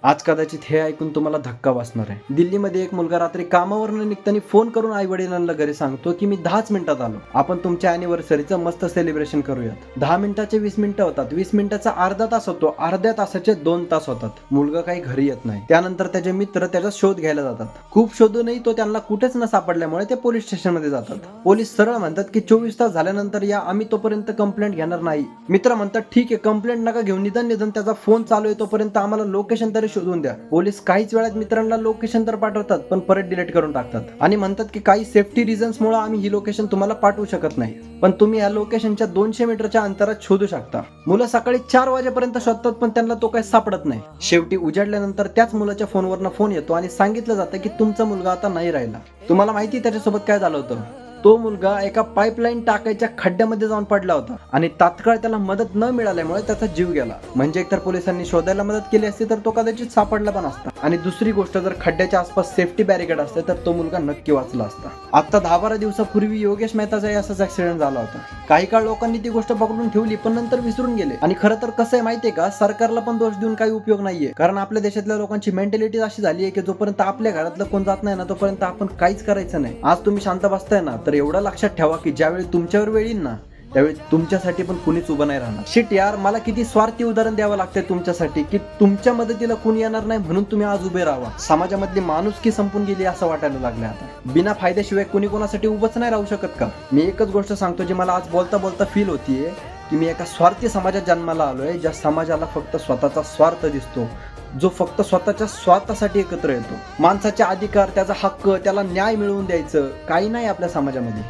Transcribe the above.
आज कदाचित हे ऐकून तुम्हाला धक्का बसणार आहे. दिल्लीमध्ये एक मुलगा रात्री कामावरून निघताना फोन करून आई वडिलांना घरी सांगतो की मी 10च मिनिटात आलो, आपण तुमच्या अॅनिव्हर्सरीचं मस्त सेलिब्रेशन करूयात. 10 मिनिटाचे 20 मिनिटं होतात, 20 मिनिटाचा अर्धा तास होतो, अर्ध्या तासाचे 2 तास होतात. मुलगा काही घरी येत नाही. त्यानंतर त्याचे मित्र त्याचा शोध घ्यायला जातात. खूप शोधूनही तो त्यांना कुठेच न सापडल्यामुळे ते पोलीस स्टेशनमध्ये जातात. पोलीस सरळ म्हणतात की 24 तास झाल्यानंतर या, आम्ही तोपर्यंत कंप्लेंट घेणार नाही. मित्र म्हणतात ठीक आहे, कंप्लेंट नका घेऊन, निदान त्याचा फोन चालू आहे तोपर्यंत आम्हाला लोकेशन तरी शोधून द्या. पोलीस काहीच वेळात मित्रांना लोकेशन तर पाठवतात, पण परत डिलीट करून टाकतात आणि म्हणतात की काही सेफ्टी रिझन्स मुळे आम्ही ही लोकेशन तुम्हाला पाठवू शकत नाही, पण तुम्ही या लोकेशनच्या 200 मीटरच्या अंतरात शोधू शकता. मुलं सकाळी 4 वाजेपर्यंत शोधतात, पण त्यांना तो काही सापडत नाही. शेवटी उजाडल्यानंतर त्याच मुलाच्या फोनवरनं फोन येतो आणि सांगितलं जातं की तुमचा मुलगा आता नाही राहिला. तुम्हाला माहिती त्याच्यासोबत काय झालं होतं? तो मुलगा एका पाईपलाईन टाकायच्या खड्ड्यामध्ये जाऊन पडला होता आणि तात्काळ त्याला मदत न मिळाल्यामुळे त्याचा जीव गेला. म्हणजे एकतर पोलिसांनी शोधायला मदत केली असती तर तो कदाचित सापडला पण असता. आणि दुसरी गोष्ट, जर खड्ड्याच्या आसपास सेफ्टी बॅरिकेड असते तर तो मुलगा नक्की वाचला असता. आता 10-12 दिवसापूर्वी योगेश मेहताचा असाच ऍक्सिडेंट झाला होता. काही काळ लोकांनी ती गोष्ट पकडून ठेवली, पण नंतर विसरून गेले. आणि खरं तर कसं आहे माहितीये का, सरकारला पण दोष देऊन काही उपयोग नाहीये. कारण आपल्या देशातल्या लोकांची मेंटॅलिटी अशी झाली आहे की जोपर्यंत आपल्या घरातलं कोण जात नाही ना, तोपर्यंत आपण काहीच करायचं नाही. आज तुम्ही शांत बसताय ना, तर एवढं लक्षात ठेवा की ज्यावेळी तुमच्यावर वेळ येईल ना, त्यावेळी तुमच्यासाठी पण कुणीच उभं नाही राहणार. शिट यार, मला किती स्वार्थी उदाहरण द्यावं लागतंय तुमच्यासाठी की तुमच्या मदतीला कोणी येणार नाही म्हणून तुम्ही आज उभे राहावा. समाजामधली माणुसकी संपून गेली असं वाटायला लागलं आता. बिना फायद्याशिवाय कोणी कोणासाठी उभंच नाही राहू शकत का? मी एकच गोष्ट सांगतो जी मला आज बोलता बोलता फील होतीये की मी एका स्वार्थी समाजात जन्माला आलोय, ज्या समाजाला फक्त स्वतःचा स्वार्थ दिसतो, जो फक्त स्वतःच्या स्वार्थासाठी एकत्र येतो. माणसाचे अधिकार, त्याचा हक्क, त्याला न्याय मिळवून द्यायचं काही नाही आपल्या समाजामध्ये.